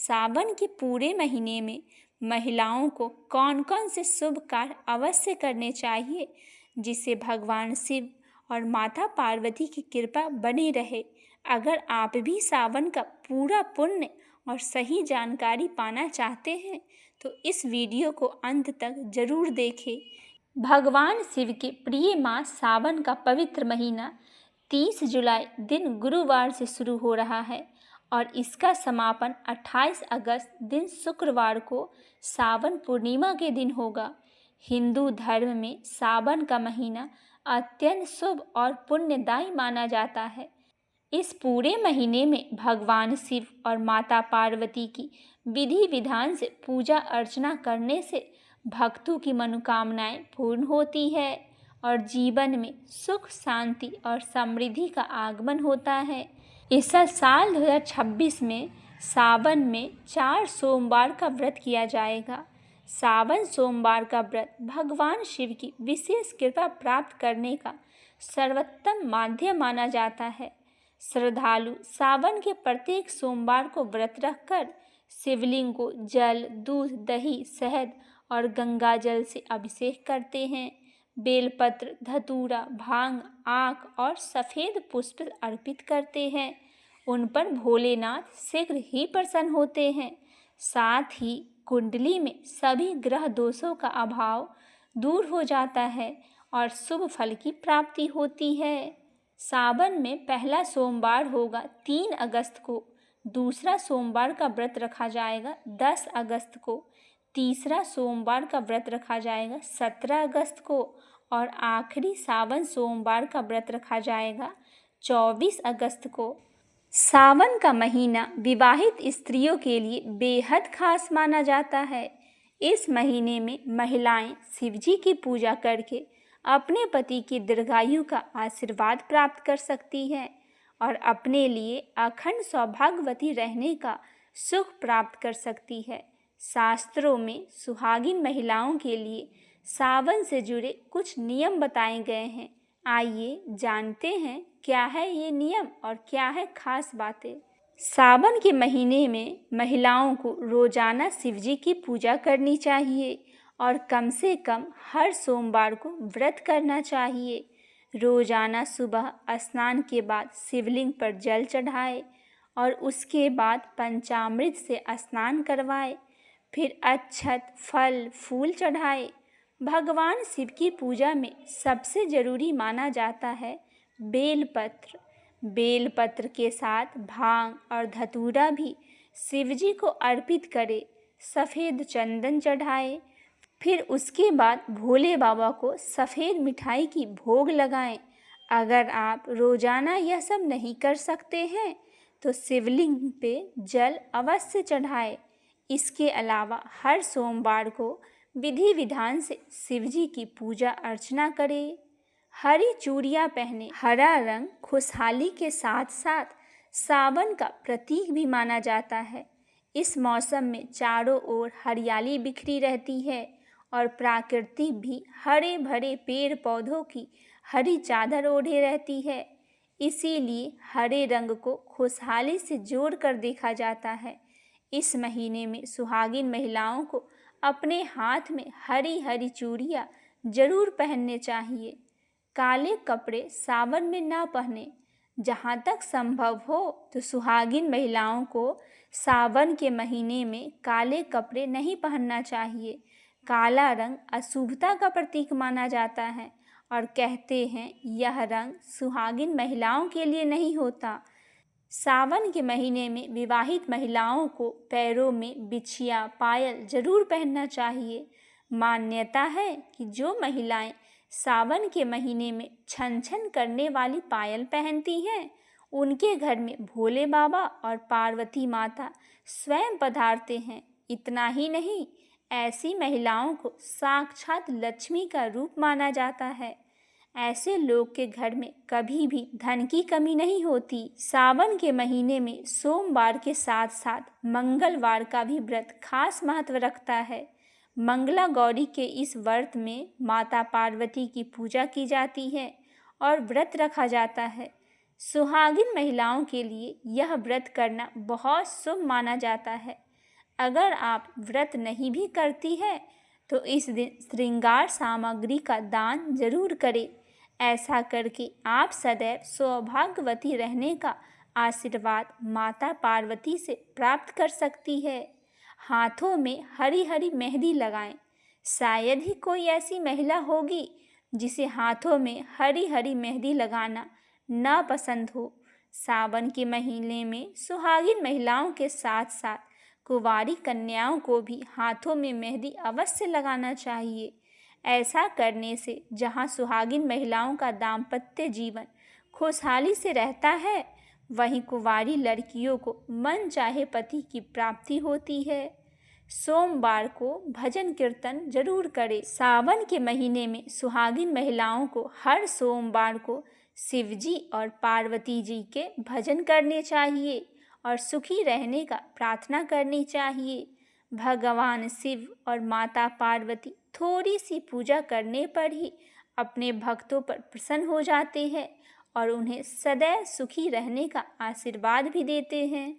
सावन के पूरे महीने में महिलाओं को कौन कौन से शुभ कार्य अवश्य करने चाहिए जिससे भगवान शिव और माता पार्वती की कृपा बनी रहे। अगर आप भी सावन का पूरा पुण्य और सही जानकारी पाना चाहते हैं तो इस वीडियो को अंत तक जरूर देखें। भगवान शिव के प्रिय मास सावन का पवित्र महीना 30 जुलाई दिन गुरुवार से शुरू हो रहा है और इसका समापन 28 अगस्त दिन शुक्रवार को सावन पूर्णिमा के दिन होगा। हिंदू धर्म में सावन का महीना अत्यंत शुभ और पुण्यदायी माना जाता है। इस पूरे महीने में भगवान शिव और माता पार्वती की विधि विधान से पूजा अर्चना करने से भक्तों की मनोकामनाएं पूर्ण होती है और जीवन में सुख शांति और समृद्धि का आगमन होता है। इस साल 2026 में सावन में 4 सोमवार का व्रत किया जाएगा। सावन सोमवार का व्रत भगवान शिव की विशेष कृपा प्राप्त करने का सर्वोत्तम माध्यम माना जाता है। श्रद्धालु सावन के प्रत्येक सोमवार को व्रत रखकर शिवलिंग को जल, दूध, दही, शहद और गंगा जल से अभिषेक करते हैं। बेलपत्र, धतूरा, भांग, आक और सफ़ेद पुष्प अर्पित करते हैं। उन पर भोलेनाथ शीघ्र ही प्रसन्न होते हैं। साथ ही कुंडली में सभी ग्रह दोषों का अभाव दूर हो जाता है और शुभ फल की प्राप्ति होती है। सावन में पहला सोमवार होगा 3 अगस्त को, दूसरा सोमवार का व्रत रखा जाएगा 10 अगस्त को, तीसरा सोमवार का व्रत रखा जाएगा 17 अगस्त को और आखिरी सावन सोमवार का व्रत रखा जाएगा 24 अगस्त को। सावन का महीना विवाहित स्त्रियों के लिए बेहद खास माना जाता है। इस महीने में महिलाएं शिवजी की पूजा करके अपने पति की दीर्घायु का आशीर्वाद प्राप्त कर सकती हैं और अपने लिए अखंड सौभाग्यवती रहने का सुख प्राप्त कर सकती है। शास्त्रों में सुहागिन महिलाओं के लिए सावन से जुड़े कुछ नियम बताए गए हैं। आइए जानते हैं क्या है ये नियम और क्या है खास बातें। सावन के महीने में महिलाओं को रोजाना शिवजी की पूजा करनी चाहिए और कम से कम हर सोमवार को व्रत करना चाहिए। रोजाना सुबह स्नान के बाद शिवलिंग पर जल चढ़ाए और उसके बाद पंचामृत से स्नान करवाए, फिर अक्षत, फल, फूल चढ़ाए। भगवान शिव की पूजा में सबसे जरूरी माना जाता है बेलपत्र। बेलपत्र के साथ भांग और धतूरा भी शिवजी को अर्पित करे, सफ़ेद चंदन चढ़ाए, फिर उसके बाद भोले बाबा को सफ़ेद मिठाई की भोग लगाएं। अगर आप रोज़ाना यह सब नहीं कर सकते हैं तो शिवलिंग पे जल अवश्य चढ़ाएं। इसके अलावा हर सोमवार को विधि विधान से शिवजी की पूजा अर्चना करें। हरी चूड़ियाँ पहने। हरा रंग खुशहाली के साथ साथ सावन का प्रतीक भी माना जाता है। इस मौसम में चारों ओर हरियाली बिखरी रहती है और प्रकृति भी हरे भरे पेड़ पौधों की हरी चादर ओढ़े रहती है। इसीलिए हरे रंग को खुशहाली से जोड़ कर देखा जाता है। इस महीने में सुहागिन महिलाओं को अपने हाथ में हरी हरी चूड़ियाँ जरूर पहनने चाहिए। काले कपड़े सावन में ना पहने। जहाँ तक संभव हो तो सुहागिन महिलाओं को सावन के महीने में काले कपड़े नहीं पहनना चाहिए। काला रंग अशुभता का प्रतीक माना जाता है और कहते हैं यह रंग सुहागिन महिलाओं के लिए नहीं होता। सावन के महीने में विवाहित महिलाओं को पैरों में बिछिया, पायल जरूर पहनना चाहिए। मान्यता है कि जो महिलाएं सावन के महीने में छन छन करने वाली पायल पहनती हैं उनके घर में भोले बाबा और पार्वती माता स्वयं पधारते हैं। इतना ही नहीं, ऐसी महिलाओं को साक्षात लक्ष्मी का रूप माना जाता है। ऐसे लोग के घर में कभी भी धन की कमी नहीं होती। सावन के महीने में सोमवार के साथ साथ मंगलवार का भी व्रत खास महत्व रखता है। मंगला गौरी के इस व्रत में माता पार्वती की पूजा की जाती है और व्रत रखा जाता है। सुहागिन महिलाओं के लिए यह व्रत करना बहुत शुभ माना जाता है। अगर आप व्रत नहीं भी करती है तो इस दिन श्रृंगार सामग्री का दान जरूर करें। ऐसा करके आप सदैव सौभाग्यवती रहने का आशीर्वाद माता पार्वती से प्राप्त कर सकती है। हाथों में हरी हरी मेहंदी लगाएं। शायद ही कोई ऐसी महिला होगी जिसे हाथों में हरी हरी मेहंदी लगाना ना पसंद हो। सावन के महीने में सुहागिन महिलाओं के साथ साथ कुंवारी कन्याओं को भी हाथों में मेहंदी अवश्य लगाना चाहिए। ऐसा करने से जहाँ सुहागिन महिलाओं का दाम्पत्य जीवन खुशहाली से रहता है, वहीं कुंवारी लड़कियों को मन चाहे पति की प्राप्ति होती है। सोमवार को भजन कीर्तन जरूर करें। सावन के महीने में सुहागिन महिलाओं को हर सोमवार को शिव जी और पार्वती जी के भजन करने चाहिए और सुखी रहने का प्रार्थना करनी चाहिए। भगवान शिव और माता पार्वती थोड़ी सी पूजा करने पर ही अपने भक्तों पर प्रसन्न हो जाते हैं और उन्हें सदैव सुखी रहने का आशीर्वाद भी देते हैं।